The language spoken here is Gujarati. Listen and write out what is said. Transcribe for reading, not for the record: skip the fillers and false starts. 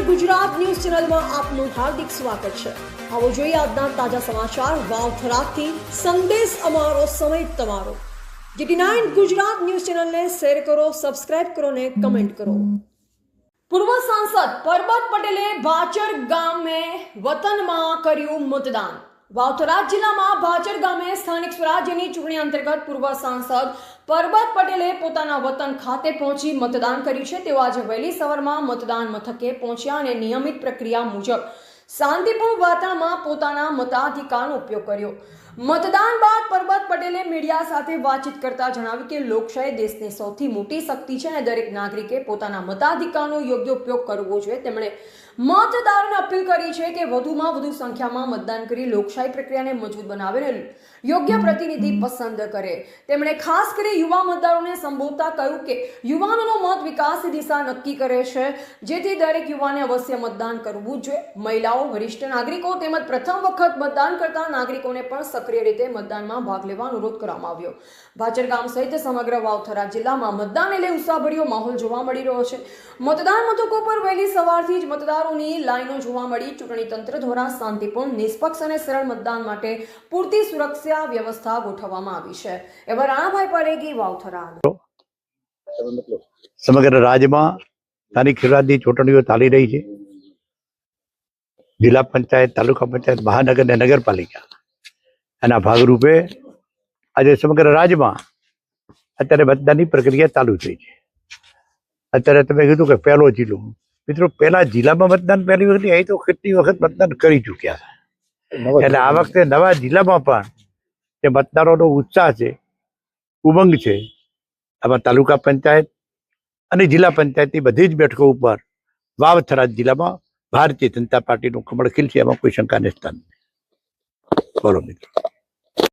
ગુજરાત ન્યૂઝ ચેનલમાં આપનું હાર્દિક સ્વાગત છે। આવો જોઈએ આજના તાજા સમાચાર વાવથરાથી સંદેશ અમારો સમય તમારો। GT9 ગુજરાત ન્યૂઝ ચેનલને શેર કરો, સબસ્ક્રાઇબ કરો ને કમેન્ટ કરો। પૂર્વ સાંસદ પરબત પટેલે ભાચર ગામે વતનમાં કર્યું મતદાન। વાવથરા જિલ્લામાં ભાચર ગામે સ્થાનિક સ્વરાજ્યની ચૂંટણી અંતર્ગત પૂર્વ સાંસદ પરબત પટેલે પોતાના વતન ખાતે પહોંચી મતદાન કર્યું છે। તેઓ આજે વહેલી સવારમાં મતદાન મથકે પહોંચ્યા અને નિયમિત પ્રક્રિયા મુજબ શાંતિપૂર્ણ વાતાવરણમાં પોતાના મતાધિકારનો ઉપયોગ કર્યો। મતદાન બાદ પરબત પટેલે મીડિયા સાથે વાતચીત કરતા જણાવ્યું કે લોકશાહી દેશની સૌથી મોટી શક્તિ છે અને દરેક નાગરિકે પોતાના મતાધિકારનો યોગ્ય ઉપયોગ કરવો જોઈએ। તેમણે મતદારોને અપીલ કરી છે કે વધુમાં વધુ સંખ્યામાં મતદાન કરી લોકશાહી પ્રક્રિયાને મજબૂત બનાવે અને યોગ્ય પ્રતિનિધિ પસંદ કરે। તેમણે ખાસ કરી યુવા મતદારોને સંબોધતા કહ્યું કે યુવાનોનો મત વિકાસની દિશા નક્કી કરે છે, જેથી દરેક યુવાને અવશ્ય મતદાન કરવું જોઈએ। મહિલાઓ, વરિષ્ઠ નાગરિકો તેમજ પ્રથમ વખત મતદાન કરતા નાગરિકોને પણ સક્રિય રીતે મતદાનમાં ભાગ લેવા અનુરોધ કરવામાં આવ્યો। ભાચર ગામ સહિત સમગ્ર વાવથરા જિલ્લામાં મતદાનને લઈ ઉત્સાહભર્યો માહોલ જોવા મળી રહ્યો છે। મતદાન મથકો પર વહેલી સવારથી જ મતદારોની લાઈનો જોવા મળી। ચૂંટણી તંત્ર દ્વારા શાંતિપૂર્ણ, નિષ્પક્ષ અને સરળ મતદાન માટે પૂરતી સુરક્ષા વ્યવસ્થા ગોઠવવામાં આવી છે। એવા રાણાભાઈ પારેગી, વાવથરા। સમગ્ર રાજ્યમાં સ્થાનિક સ્વરાજની ચૂંટણીઓ ચાલી રહી છે। જિલ્લા પંચાયત, તાલુકા પંચાયત, મહાનગર અને નગરપાલિકા એના ભાગરૂપે આજે સમગ્ર રાજ્યમાં અત્યારે મતદાનની પ્રક્રિયા ચાલુ થઈ છે। અત્યારે તમે કીધું કે પહેલો જિલ્લો, મિત્રો પહેલા જિલ્લામાં મતદાન પહેલી વખત અહીં તો કેટલી વખત મતદાન કરી ચૂક્યા છે, એટલે આ વખતે નવા જિલ્લામાં પણ જે મતદારોનો ઉત્સાહ છે, ઉમંગ છે, આમાં તાલુકા પંચાયત અને જિલ્લા પંચાયતની બધી જ બેઠકો ઉપર વાવથરા જિલ્લામાં ભારતીય જનતા પાર્ટીનું કમળ ખીલશે, એમાં કોઈ શંકાને સ્થાન નથી। બોલો મિત્રો।